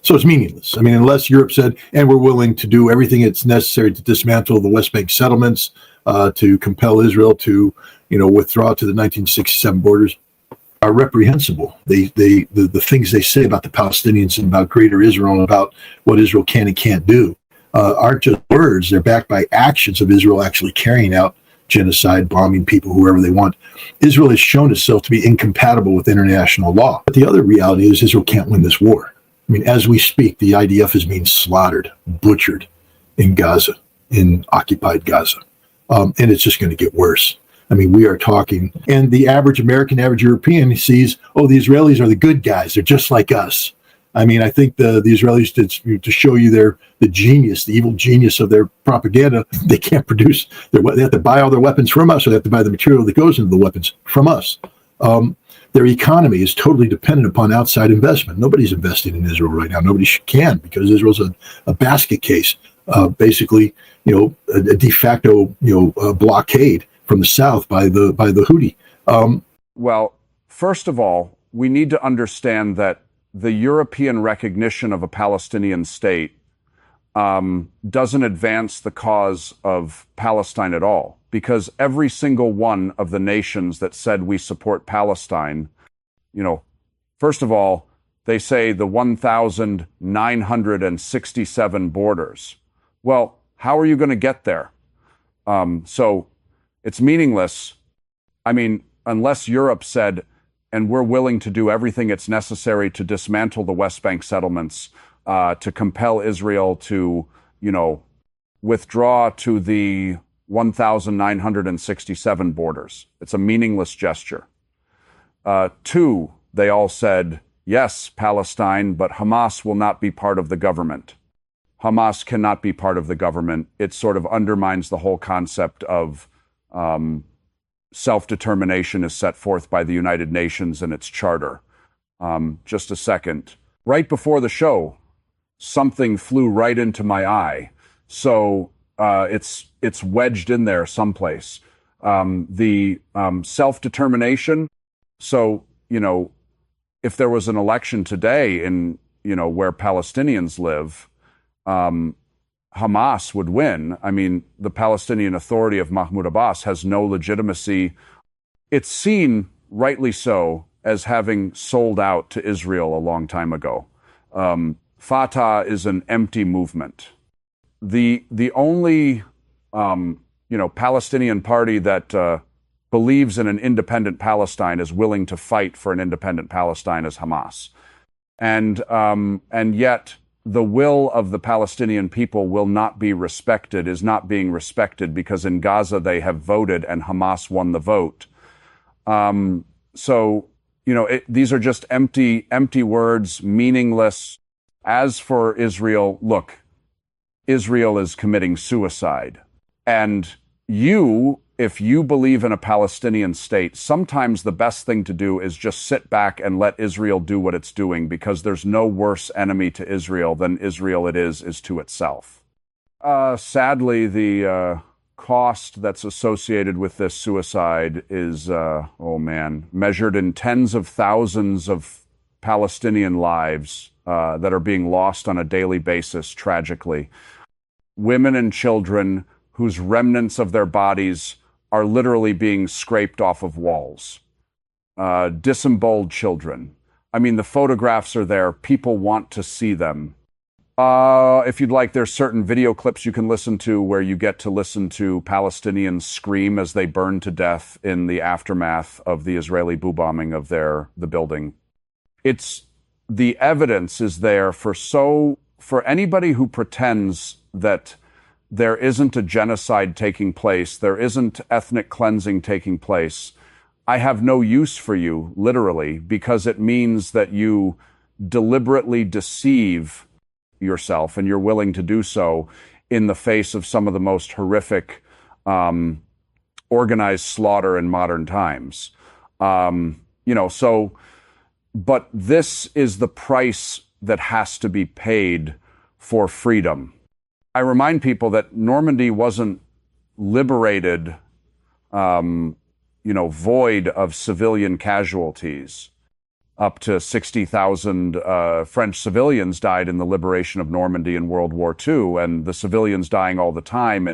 So it's meaningless. I mean, unless Europe said, and we're willing to do everything that's necessary to dismantle the West Bank settlements, to compel Israel to, withdraw to the 1967 borders, are reprehensible. The things they say about the Palestinians and about Greater Israel and about what Israel can and can't do aren't just words. They're backed by actions of Israel actually carrying out genocide, bombing people, whoever they want. Israel has shown itself to be incompatible with international law. But the other reality is Israel can't win this war. I mean, as we speak, the IDF is being slaughtered, butchered in Gaza, in occupied Gaza. And it's just going to get worse. I mean, we are talking, and the average American, average European sees, oh, the Israelis are the good guys. They're just like us. I mean, I think the Israelis did to show you the genius, the evil genius of their propaganda. They can't produce, they have to buy all their weapons from us, or they have to buy the material that goes into the weapons from us. Their economy is totally dependent upon outside investment. Nobody's investing in Israel right now. Nobody can, because Israel's a basket case, basically, a de facto, blockade from the south by the Houthi. Well, first of all, we need to understand that the European recognition of a Palestinian state doesn't advance the cause of Palestine at all, because every single one of the nations that said we support Palestine, first of all, they say the 1,967 borders. Well, how are you going to get there? So it's meaningless. I mean, unless Europe said, and we're willing to do everything it's necessary to dismantle the West Bank settlements, to compel Israel to, withdraw to the 1,967 borders. It's a meaningless gesture. Two, they all said, yes, Palestine, but Hamas will not be part of the government. Hamas cannot be part of the government. It sort of undermines the whole concept of self-determination as set forth by the United Nations and its charter. Just a second. Right before the show, something flew right into my eye. So it's wedged in there someplace. The self-determination. So, if there was an election today in, where Palestinians live, Hamas would win. I mean, the Palestinian Authority of Mahmoud Abbas has no legitimacy. It's seen, rightly so, as having sold out to Israel a long time ago. Fatah is an empty movement. The only, Palestinian party that believes in an independent Palestine, is willing to fight for an independent Palestine, is Hamas. And yet, the will of the Palestinian people will not be respected, is not being respected, because in Gaza they have voted and Hamas won the vote. These are just empty words, meaningless. As for Israel, look, Israel is committing suicide. And if you believe in a Palestinian state, sometimes the best thing to do is just sit back and let Israel do what it's doing, because there's no worse enemy to Israel than Israel is to itself. Sadly, the cost that's associated with this suicide is, measured in tens of thousands of Palestinian lives that are being lost on a daily basis, tragically. Women and children whose remnants of their bodies are literally being scraped off of walls. Disemboweled children. I mean, the photographs are there. People want to see them. If you'd like, there's certain video clips you can listen to where you get to listen to Palestinians scream as they burn to death in the aftermath of the Israeli bombing of the building. The evidence is there for anybody who pretends that there isn't a genocide taking place, there isn't ethnic cleansing taking place. I have no use for you, literally, because it means that you deliberately deceive yourself, and you're willing to do so in the face of some of the most horrific organized slaughter in modern times. But this is the price that has to be paid for freedom. I remind people that Normandy wasn't liberated, void of civilian casualties. Up to 60,000 French civilians died in the liberation of Normandy in World War II, and the civilians dying all the time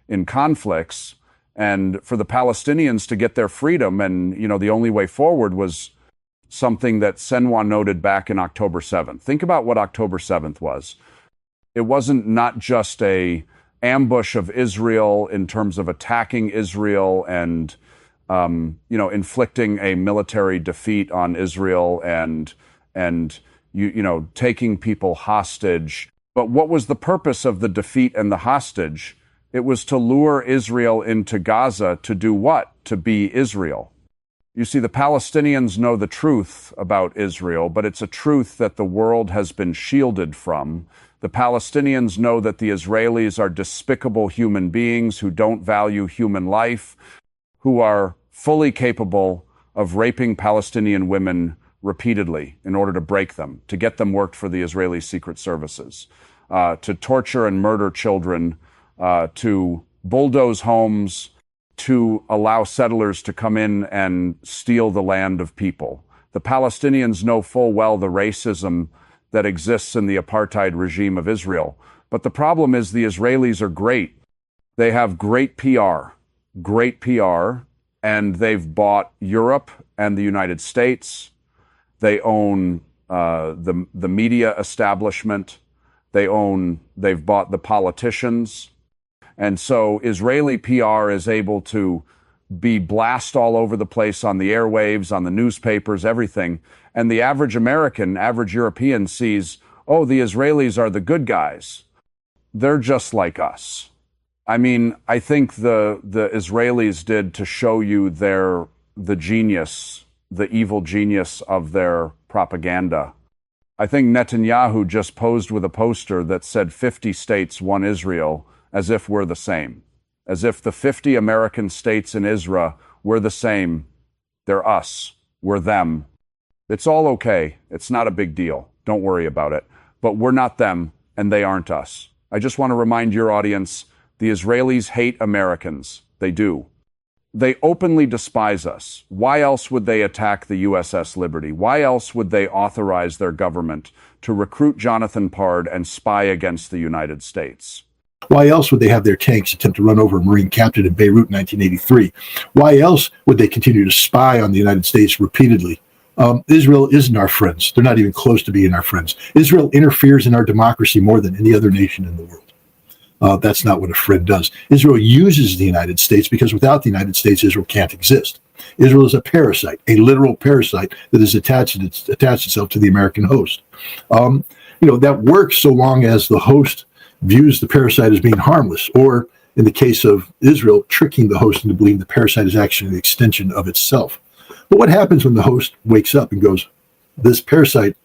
in conflicts. And for the Palestinians to get their freedom, and the only way forward was something that Senwa noted back in October 7th. Think about what October 7th was. It wasn't not just a ambush of Israel in terms of attacking Israel and inflicting a military defeat on Israel and taking people hostage. But what was the purpose of the defeat and the hostage? It was to lure Israel into Gaza to do what? To be Israel. You see, the Palestinians know the truth about Israel, but it's a truth that the world has been shielded from. The Palestinians know that the Israelis are despicable human beings who don't value human life, who are fully capable of raping Palestinian women repeatedly in order to break them, to get them worked for the Israeli secret services, to torture and murder children, to bulldoze homes, to allow settlers to come in and steal the land of people. The Palestinians know full well the racism that exists in the apartheid regime of Israel. But the problem is the Israelis are great. They have great PR, and they've bought Europe and the United States. They own the media establishment. They've bought the politicians. And so Israeli PR is able to be blast all over the place on the airwaves, on the newspapers, everything. And the average American, average European sees, oh, the Israelis are the good guys. They're just like us. I mean, I think the Israelis did to show you the genius, the evil genius of their propaganda. I think Netanyahu just posed with a poster that said 50 states, one Israel, as if we're the same. As if the 50 American states in Israel were the same. They're us. We're them. It's all okay. It's not a big deal. Don't worry about it. But we're not them, and they aren't us. I just want to remind your audience, the Israelis hate Americans. They do. They openly despise us. Why else would they attack the USS Liberty? Why else would they authorize their government to recruit Jonathan Pard and spy against the United States? Why else would they have their tanks attempt to run over a Marine captain in Beirut in 1983? Why else would they continue to spy on the United States repeatedly? Israel isn't our friends. They're not even close to being our friends. Israel interferes in our democracy more than any other nation in the world. That's not what a friend does. Israel uses the United States because without the United States, Israel can't exist. Israel is a parasite, a literal parasite that has attached itself to the American host. That works so long as the host views the parasite as being harmless, or in the case of Israel, tricking the host into believing the parasite is actually an extension of itself. But what happens when the host wakes up and goes, this parasite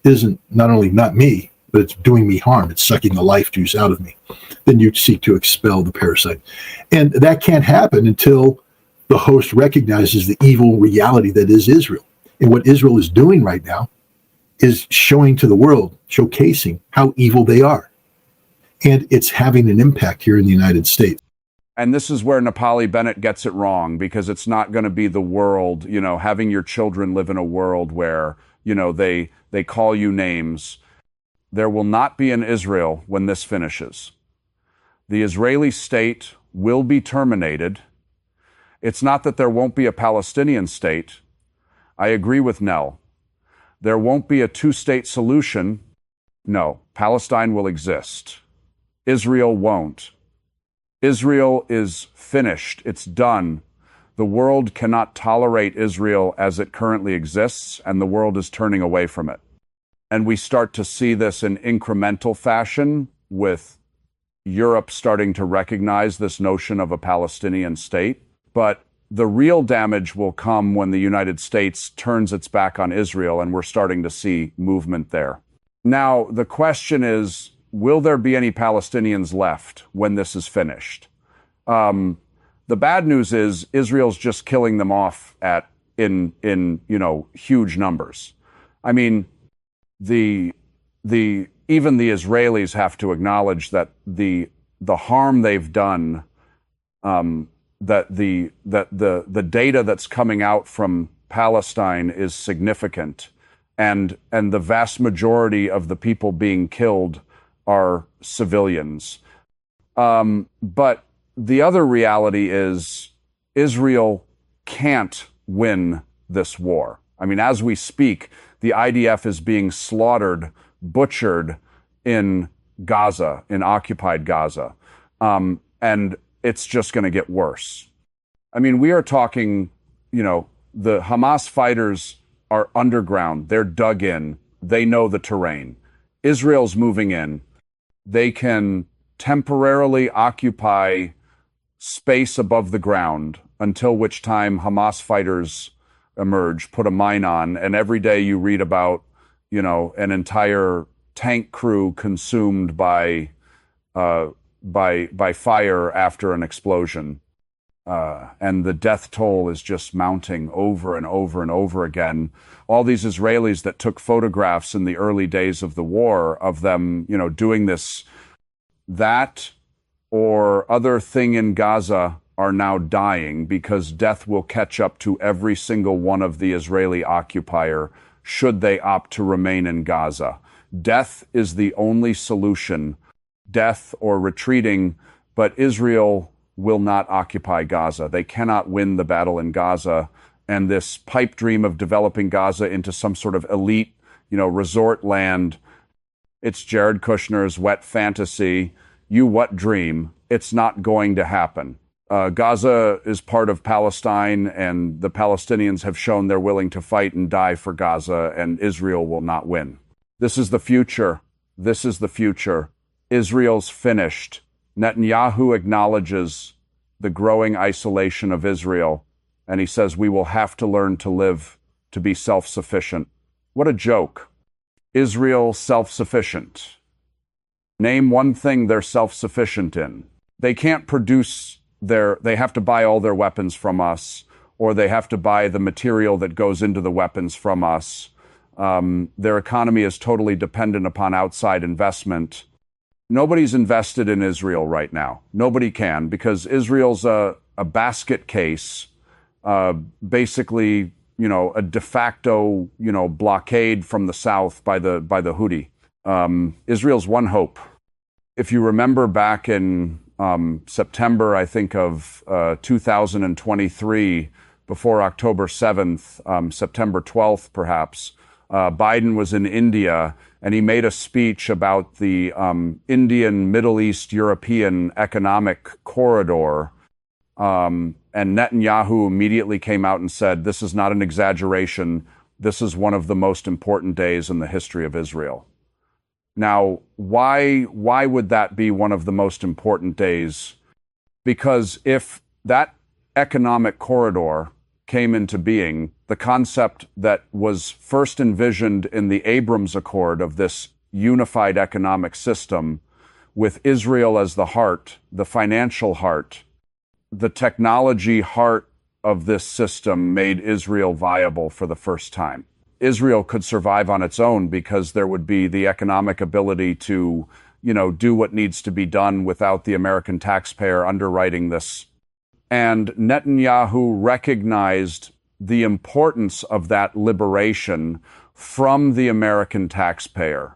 isn't not only not me, but it's doing me harm. It's sucking the life juice out of me. Then you seek to expel the parasite. And that can't happen until the host recognizes the evil reality that is Israel. And what Israel is doing right now is showing to the world, showcasing how evil they are. And it's having an impact here in the United States. And this is where Naftali Bennett gets it wrong, because it's not going to be the world, having your children live in a world where, they call you names. There will not be an Israel when this finishes. The Israeli state will be terminated. It's not that there won't be a Palestinian state. I agree with Nell. There won't be a two-state solution. No, Palestine will exist. Israel won't. Israel is finished. It's done. The world cannot tolerate Israel as it currently exists, and the world is turning away from it. And we start to see this in incremental fashion, with Europe starting to recognize this notion of a Palestinian state. But the real damage will come when the United States turns its back on Israel, and we're starting to see movement there. Now, the question is, will there be any Palestinians left when this is finished? The bad news is Israel's just killing them off in huge numbers. I mean, even the Israelis have to acknowledge that the harm they've done, that the data that's coming out from Palestine is significant, and the vast majority of the people being killed are civilians. But the other reality is Israel can't win this war. I mean, as we speak, the IDF is being slaughtered, butchered in Gaza, in occupied Gaza. And it's just going to get worse. I mean, we are talking, the Hamas fighters are underground. They're dug in. They know the terrain. Israel's moving in. They can temporarily occupy space above the ground, until which time Hamas fighters emerge, put a mine on, and every day you read about, an entire tank crew consumed by fire after an explosion. And the death toll is just mounting over and over and over again. All these Israelis that took photographs in the early days of the war of them, doing this, that or other thing in Gaza are now dying because death will catch up to every single one of the Israeli occupier should they opt to remain in Gaza. Death is the only solution, death or retreating, but Israel will not occupy Gaza. They cannot win the battle in Gaza. And this pipe dream of developing Gaza into some sort of elite, resort land, it's Jared Kushner's wet fantasy. You what dream? It's not going to happen. Gaza is part of Palestine, and the Palestinians have shown they're willing to fight and die for Gaza, and Israel will not win. This is the future. This is the future. Israel's finished. Netanyahu acknowledges the growing isolation of Israel, and he says we will have to learn to live, to be self-sufficient. What a joke. Israel self-sufficient. Name one thing they're self-sufficient in. They can't produce they have to buy all their weapons from us, or they have to buy the material that goes into the weapons from us. Their economy is totally dependent upon outside investment. Nobody's invested in Israel right now. Nobody can, because Israel's a basket case, basically, a de facto, blockade from the south by the Houthi. Israel's one hope. If you remember back in September, I think, of 2023, before October 7th, September 12th, perhaps, Biden was in India, and he made a speech about the Indian, Middle East, European economic corridor. And Netanyahu immediately came out and said, this is not an exaggeration. This is one of the most important days in the history of Israel. Now, why would that be one of the most important days? Because if that economic corridor came into being, the concept that was first envisioned in the Abrams Accord of this unified economic system, with Israel as the heart, the financial heart, the technology heart of this system made Israel viable for the first time. Israel could survive on its own because there would be the economic ability to, do what needs to be done without the American taxpayer underwriting this. And Netanyahu recognized the importance of that liberation from the American taxpayer.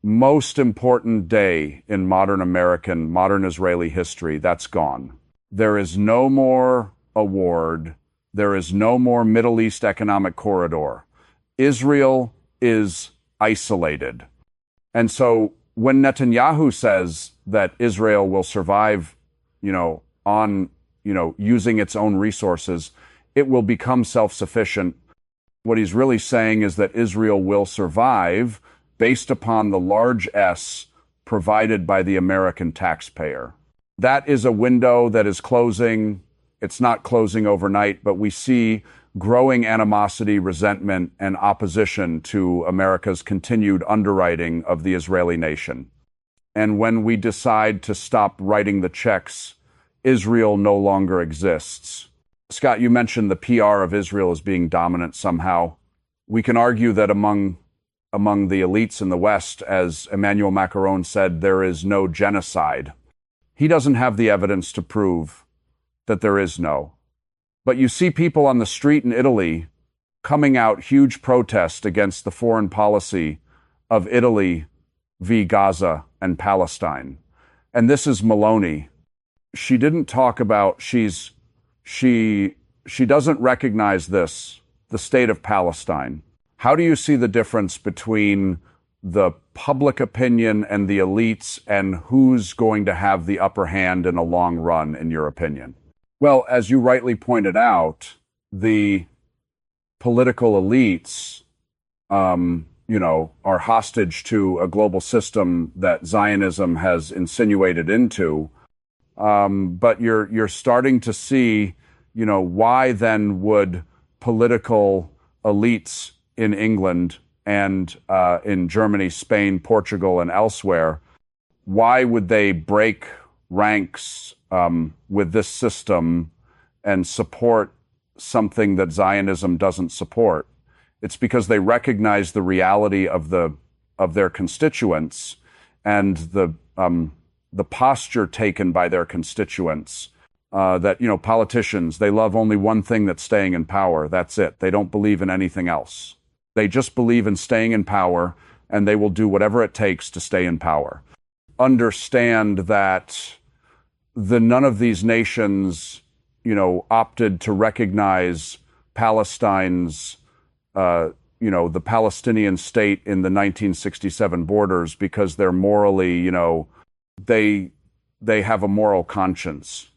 Most important day in modern Israeli history, that's gone. There is no more award. There is no more Middle East economic corridor. Israel is isolated. And so when Netanyahu says that Israel will survive, using its own resources, it will become self-sufficient. What he's really saying is that Israel will survive based upon the large S provided by the American taxpayer. That is a window that is closing. It's not closing overnight, but we see growing animosity, resentment, and opposition to America's continued underwriting of the Israeli nation. And when we decide to stop writing the checks, Israel no longer exists. Scott, you mentioned the PR of Israel as being dominant somehow. We can argue that among the elites in the West, as Emmanuel Macron said, there is no genocide. He doesn't have the evidence to prove that there is no. But you see people on the street in Italy coming out huge protest against the foreign policy of Italy v. Gaza and Palestine. And this is Meloni. She didn't talk about, she doesn't recognize this, the state of Palestine. How do you see the difference between the public opinion and the elites, and who's going to have the upper hand in a long run, in your opinion? Well, as you rightly pointed out, the political elites, are hostage to a global system that Zionism has insinuated into. But you're starting to see, why then would political elites in England and in Germany, Spain, Portugal, and elsewhere, why would they break ranks with this system and support something that Zionism doesn't support? It's because they recognize the reality of their constituents and the posture taken by their constituents. That politicians, they love only one thing, that's staying in power. That's it. They don't believe in anything else. They just believe in staying in power, and they will do whatever it takes to stay in power. Understand that none of these nations, opted to recognize Palestine's, the Palestinian state in the 1967 borders because they're morally, they have a moral conscience.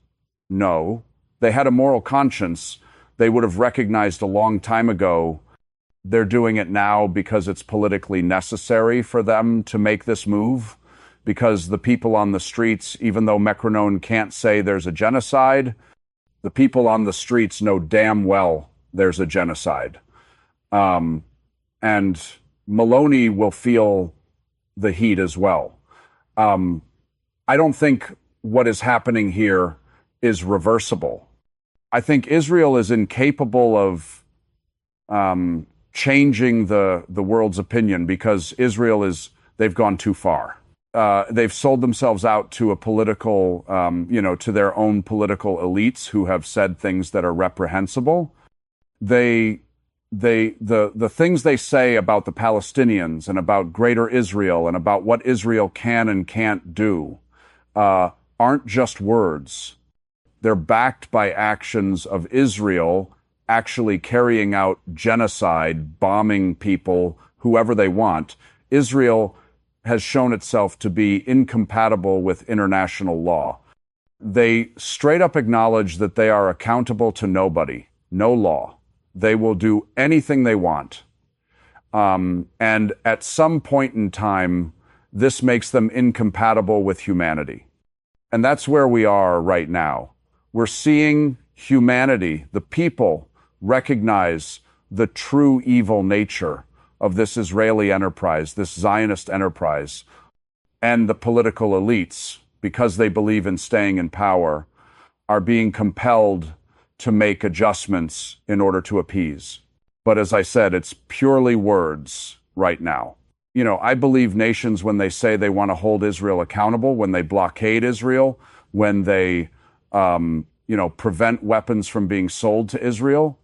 No, they had a moral conscience. They would have recognized a long time ago. They're doing it now because it's politically necessary for them to make this move, because the people on the streets, even though Macron can't say there's a genocide, the people on the streets know damn well there's a genocide. And Meloni will feel the heat as well. I don't think what is happening here is reversible. I think Israel is incapable of changing the world's opinion, because they've gone too far. They've sold themselves out to a political, to their own political elites who have said things that are reprehensible. The things they say about the Palestinians and about Greater Israel and about what Israel can and can't do aren't just words. They're backed by actions of Israel actually carrying out genocide, bombing people, whoever they want. Israel has shown itself to be incompatible with international law. They straight up acknowledge that they are accountable to nobody, no law. They will do anything they want. And at some point in time, this makes them incompatible with humanity. And that's where we are right now. We're seeing humanity, the people, recognize the true evil nature of this Israeli enterprise, this Zionist enterprise, and the political elites, because they believe in staying in power, are being compelled to make adjustments in order to appease. But as I said, it's purely words right now. I believe nations, when they say they want to hold Israel accountable, when they blockade Israel, when they, prevent weapons from being sold to Israel,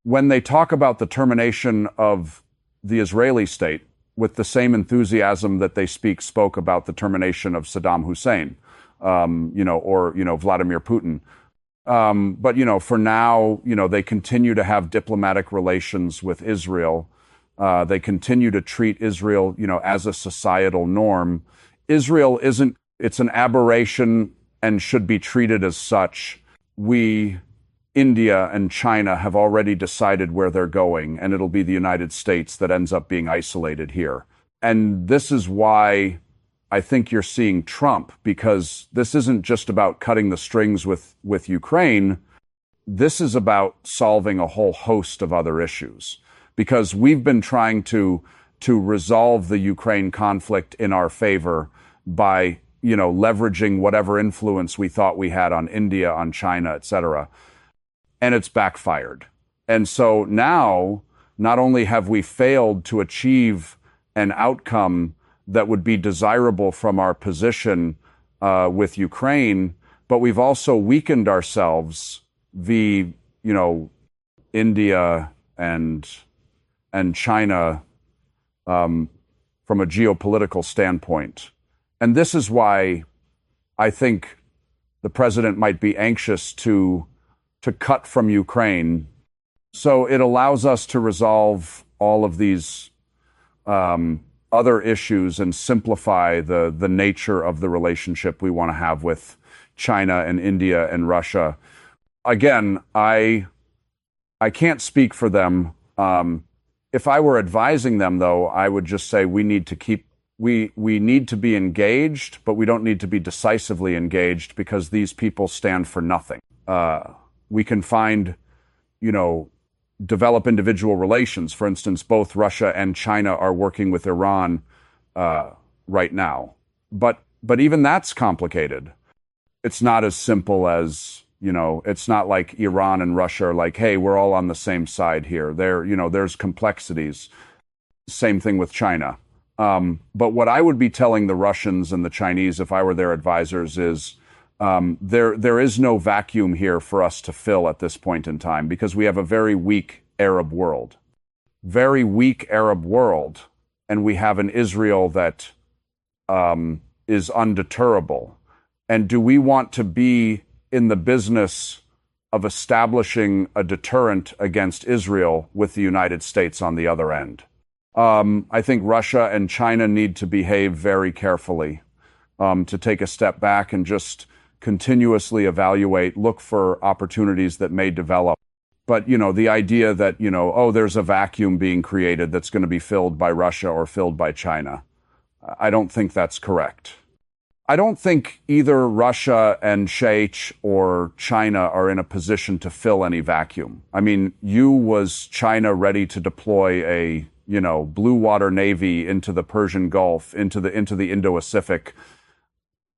when they talk about the termination of the Israeli state with the same enthusiasm that they spoke about the termination of Saddam Hussein, or Vladimir Putin. But for now, they continue to have diplomatic relations with Israel. They continue to treat Israel, as a societal norm. Israel it's an aberration and should be treated as such. India and China have already decided where they're going, and it'll be the United States that ends up being isolated here. And this is why I think you're seeing Trump, because this isn't just about cutting the strings with Ukraine. This is about solving a whole host of other issues, because we've been trying to resolve the Ukraine conflict in our favor by, leveraging whatever influence we thought we had on India, on China, etc. And it's backfired. And so now, not only have we failed to achieve an outcome that would be desirable from our position with Ukraine, but we've also weakened ourselves v, India and China from a geopolitical standpoint. And this is why I think the president might be anxious to cut from Ukraine. So it allows us to resolve all of these other issues and simplify the nature of the relationship we want to have with China and India and Russia. Again, I can't speak for them. If I were advising them, though, I would just say we need to be engaged, but we don't need to be decisively engaged because these people stand for nothing. We can find, develop individual relations. For instance, both Russia and China are working with Iran right now. But even that's complicated. It's not as simple as, it's not like Iran and Russia are like, hey, we're all on the same side here. There's complexities. Same thing with China. But what I would be telling the Russians and the Chinese if I were their advisors is there is no vacuum here for us to fill at this point in time because we have a very weak Arab world. Very weak Arab world. And we have an Israel that is undeterrable. And do we want to be in the business of establishing a deterrent against Israel with the United States on the other end? I think Russia and China need to behave very carefully, to take a step back and just continuously evaluate, look for opportunities that may develop. But, the idea that, there's a vacuum being created that's going to be filled by Russia or filled by China, I don't think that's correct. I don't think either Russia and Sheikh or China are in a position to fill any vacuum. I mean, was China ready to deploy a blue water navy into the Persian Gulf, into the Indo-Pacific?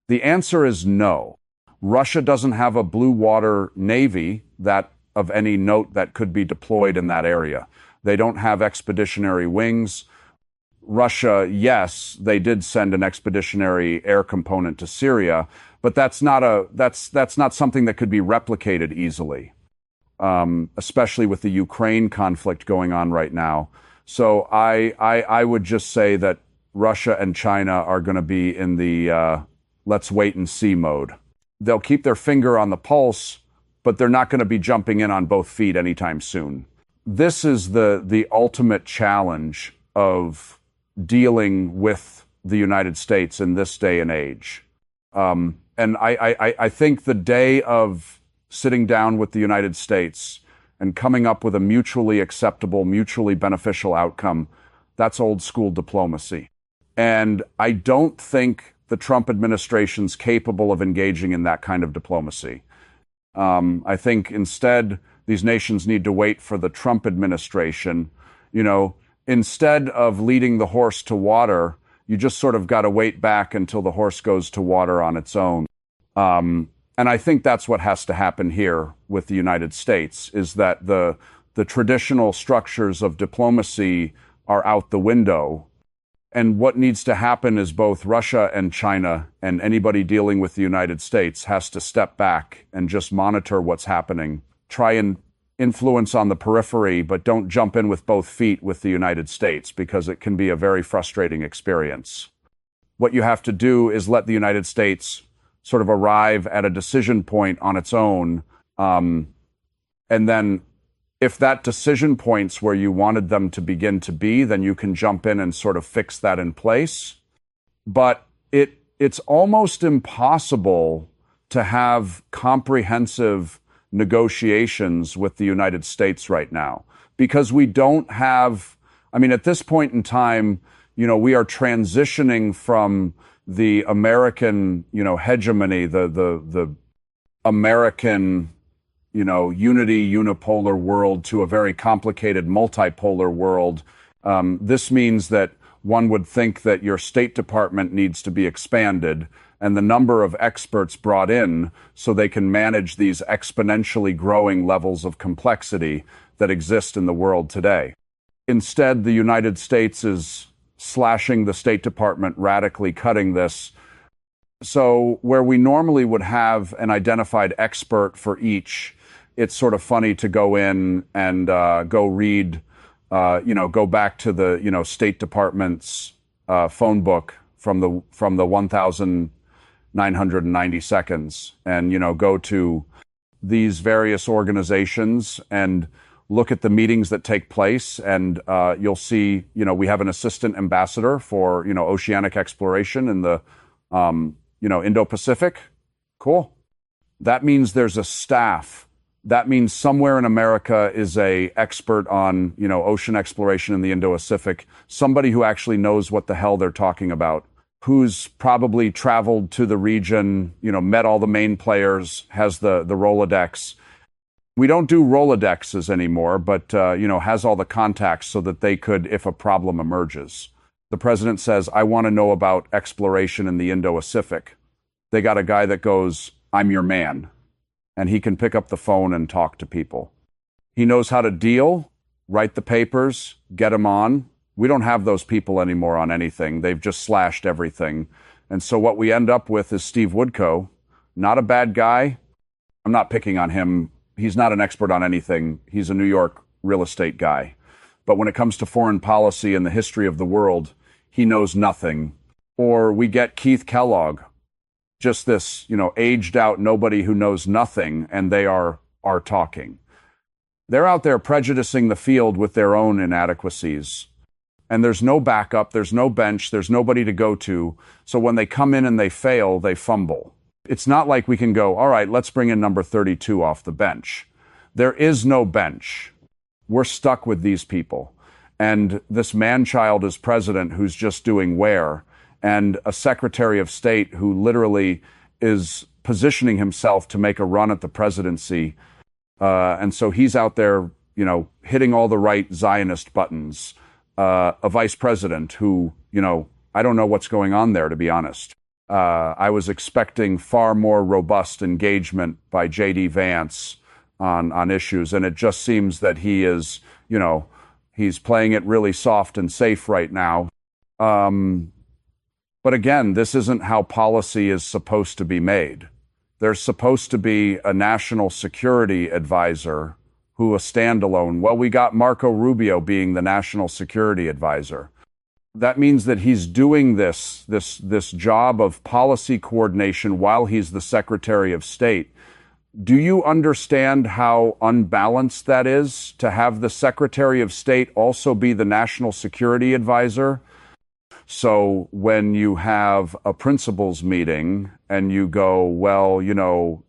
The answer is no. Russia doesn't have a blue water navy that of any note that could be deployed in that area. They don't have expeditionary wings. Russia, yes, they did send an expeditionary air component to Syria, but that's not something that could be replicated easily, especially with the Ukraine conflict going on right now. So I would just say that Russia and China are going to be in the let's wait and see mode. They'll keep their finger on the pulse, but they're not going to be jumping in on both feet anytime soon. This is the ultimate challenge of dealing with the United States in this day and age. And I think the day of sitting down with the United States and coming up with a mutually acceptable, mutually beneficial outcome, that's old school diplomacy. And I don't think the Trump administration's capable of engaging in that kind of diplomacy. I think instead these nations need to wait for the Trump administration. Instead of leading the horse to water, you just sort of got to wait back until the horse goes to water on its own. And I think that's what has to happen here with the United States, is that the traditional structures of diplomacy are out the window. And what needs to happen is both Russia and China and anybody dealing with the United States has to step back and just monitor what's happening. Try and influence on the periphery, but don't jump in with both feet with the United States because it can be a very frustrating experience. What you have to do is let the United States sort of arrive at a decision point on its own. And then if that decision point's where you wanted them to begin to be, then you can jump in and sort of fix that in place. But it's almost impossible to have comprehensive negotiations with the United States right now because we don't have, at this point in time, we are transitioning from the American, hegemony, the American, unity, unipolar world to a very complicated multipolar world. This means that one would think that your State Department needs to be expanded and the number of experts brought in so they can manage these exponentially growing levels of complexity that exist in the world today. Instead, the United States is slashing the State Department, radically cutting this. So where we normally would have an identified expert for each, it's sort of funny to go in and go read, go back to the, State Department's phone book from the 1,990 seconds, and go to these various organizations and look at the meetings that take place, and you'll see, we have an assistant ambassador for, oceanic exploration in the, Indo-Pacific. Cool. That means there's a staff. That means somewhere in America is a expert on, ocean exploration in the Indo-Pacific, somebody who actually knows what the hell they're talking about, who's probably traveled to the region, met all the main players, has the Rolodex. We don't do Rolodexes anymore, but, has all the contacts so that they could, if a problem emerges. The president says, I want to know about exploration in the Indo-Pacific. They got a guy that goes, I'm your man. And he can pick up the phone and talk to people. He knows how to deal, write the papers, get them on. We don't have those people anymore on anything. They've just slashed everything. And so what we end up with is Steve Woodcoe, not a bad guy. I'm not picking on him. He's not an expert on anything. He's a New York real estate guy. But when it comes to foreign policy and the history of the world, he knows nothing. Or we get Keith Kellogg, just this, aged out nobody who knows nothing, and they are talking. They're out there prejudicing the field with their own inadequacies. And there's no backup, there's no bench, there's nobody to go to. So when they come in and they fail, they fumble. It's not like we can go, all right, let's bring in number 32 off the bench. There is no bench. We're stuck with these people. And this man-child is president who's just doing where, and a Secretary of State who literally is positioning himself to make a run at the presidency. And so he's out there, hitting all the right Zionist buttons. A vice president who, I don't know what's going on there, to be honest. I was expecting far more robust engagement by J.D. Vance on issues, and it just seems that he is, he's playing it really soft and safe right now. But again, this isn't how policy is supposed to be made. There's supposed to be a national security advisor who a standalone. Well, we got Marco Rubio being the national security advisor. That means that he's doing this job of policy coordination while he's the Secretary of State. Do you understand how unbalanced that is, to have the Secretary of State also be the national security advisor? So when you have a principals meeting and you go, well,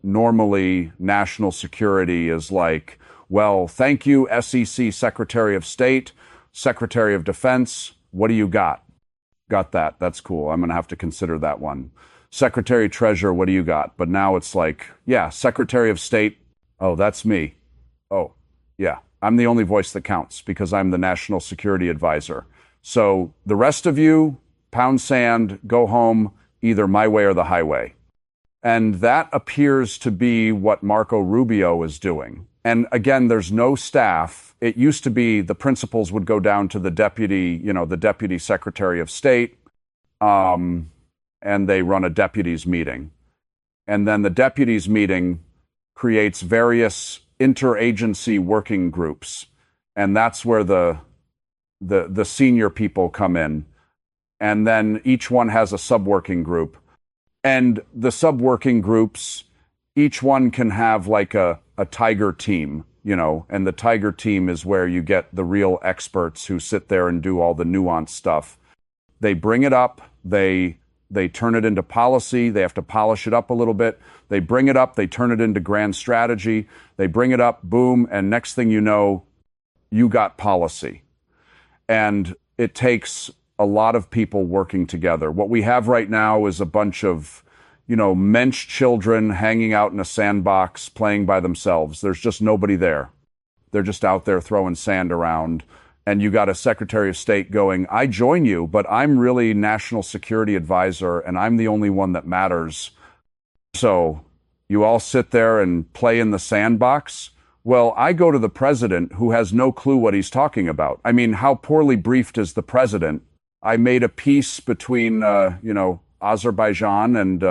normally national security is like, well, thank you, SEC Secretary of State, Secretary of Defense. What do you got? Got that. That's cool. I'm going to have to consider that one. Secretary Treasurer, what do you got? But now it's like, yeah, Secretary of State. Oh, that's me. Oh, yeah. I'm the only voice that counts because I'm the National Security Advisor. So the rest of you, pound sand, go home, either my way or the highway. And that appears to be what Marco Rubio is doing. And again, there's no staff. It used to be the principals would go down to the deputy, the deputy secretary of state, and they run a deputies meeting. And then the deputies meeting creates various interagency working groups. And that's where the senior people come in. And then each one has a sub-working group. And the sub-working groups, each one can have like a tiger team, and the tiger team is where you get the real experts who sit there and do all the nuanced stuff. They bring it up, they turn it into policy, they have to polish it up a little bit. They bring it up, they turn it into grand strategy, they bring it up, boom, and next thing you know, you got policy. And it takes a lot of people working together. What we have right now is a bunch of, mensch children hanging out in a sandbox playing by themselves. There's just nobody there. They're just out there throwing sand around. And you got a Secretary of State going, I join you, but I'm really National Security Advisor, and I'm the only one that matters. So you all sit there and play in the sandbox? Well, I go to the president who has no clue what he's talking about. I mean, how poorly briefed is the president? I made a peace between, Azerbaijan and